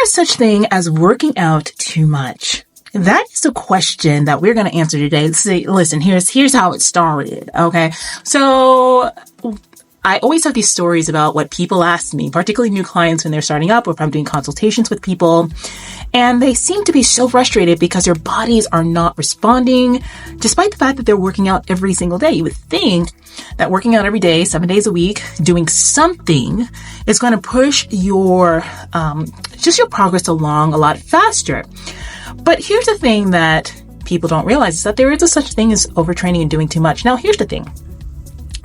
there such thing as working out too much? That is the question that we're going to answer today. Listen, here's how it started. Okay. So I always have these stories about what people ask me, particularly new clients when they're starting up or if I'm doing consultations with people. And they seem to be so frustrated because their bodies are not responding, despite the fact that they're working out every single day. You would think that working out every day, 7 days a week, doing something is going to push your progress along a lot faster. But here's the thing that people don't realize is that there is a such thing as overtraining and doing too much. Now, here's the thing.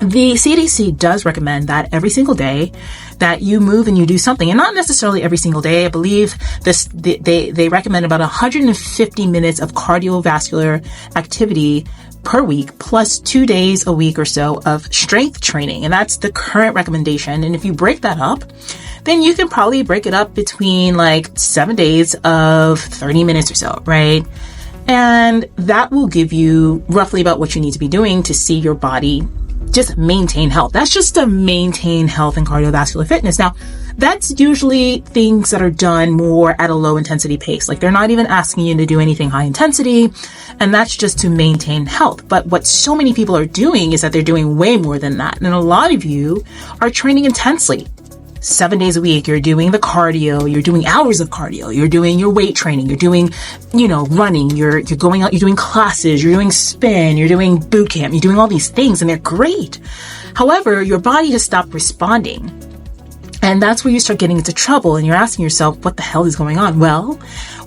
The CDC does recommend that every single day that you move and you do something, and not necessarily every single day. I believe they recommend about 150 minutes of cardiovascular activity per week, plus 2 days a week or so of strength training. And that's the current recommendation. And if you break that up, then you can probably break it up between like 7 days of 30 minutes or so, right? And that will give you roughly about what you need to be doing to see your body just maintain health. That's just to maintain health and cardiovascular fitness. Now, that's usually things that are done more at a low intensity pace. Like they're not even asking you to do anything high intensity, and that's just to maintain health. But what so many people are doing is that they're doing way more than that. And a lot of you are training intensely. 7 days a week, you're doing the cardio, you're doing hours of cardio, you're doing your weight training, you're doing, running, you're going out, you're doing classes, you're doing spin, you're doing boot camp, you're doing all these things, and they're great. However, your body has stopped responding. And that's where you start getting into trouble and you're asking yourself, what the hell is going on? Well,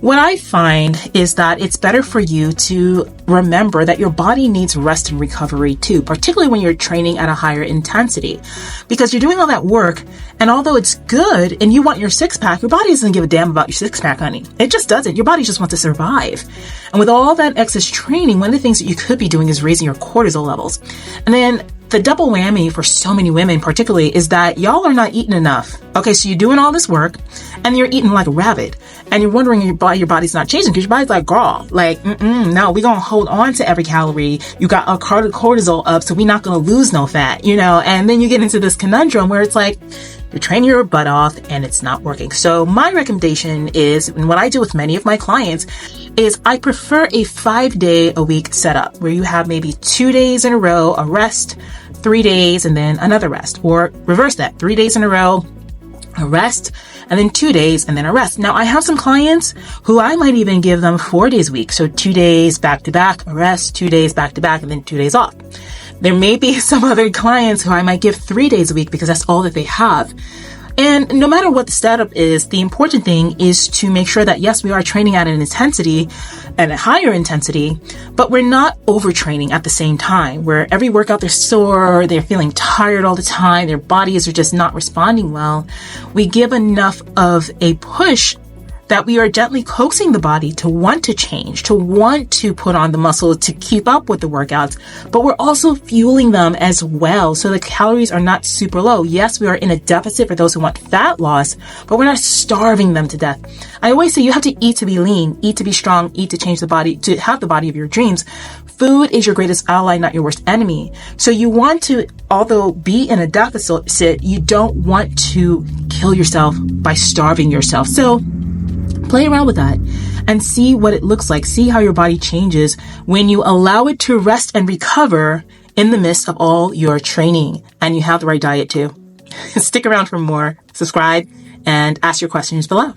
what I find is that it's better for you to remember that your body needs rest and recovery too, particularly when you're training at a higher intensity, because you're doing all that work. And although it's good and you want your six pack, your body doesn't give a damn about your six pack, honey. It just doesn't. Your body just wants to survive. And with all that excess training, one of the things that you could be doing is raising your cortisol levels. And then the double whammy for so many women particularly is that y'all are not eating enough. Okay, so you're doing all this work and you're eating like a rabbit and you're wondering your body's not changing because your body's like, girl, no, we're going to hold on to every calorie. You got our cortisol up, so we're not going to lose no fat, and then you get into this conundrum where it's like, you're training your butt off and it's not working. So my recommendation is, and what I do with many of my clients is I prefer a 5-day-a-week setup where you have maybe 2 days in a row, a rest, 3 days, and then another rest, or reverse that, 3 days in a row, a rest, and then 2 days, and then a rest. Now, I have some clients who I might even give them 4 days a week. So 2 days back to back, a rest, 2 days back to back, and then 2 days off. There may be some other clients who I might give 3 days a week because that's all that they have. And no matter what the setup is, the important thing is to make sure that, yes, we are training at an intensity, at a higher intensity, but we're not overtraining at the same time, where every workout they're sore, they're feeling tired all the time, their bodies are just not responding well. We give enough of a push that we are gently coaxing the body to want to change, to want to put on the muscle to keep up with the workouts, but we're also fueling them as well. So the calories are not super low. Yes, we are in a deficit for those who want fat loss, but we're not starving them to death. I always say you have to eat to be lean, eat to be strong, eat to change the body, to have the body of your dreams. Food is your greatest ally, not your worst enemy. So you want to, although be in a deficit, you don't want to kill yourself by starving yourself. So play around with that and see what it looks like. See how your body changes when you allow it to rest and recover in the midst of all your training, and you have the right diet too. Stick around for more. Subscribe and ask your questions below.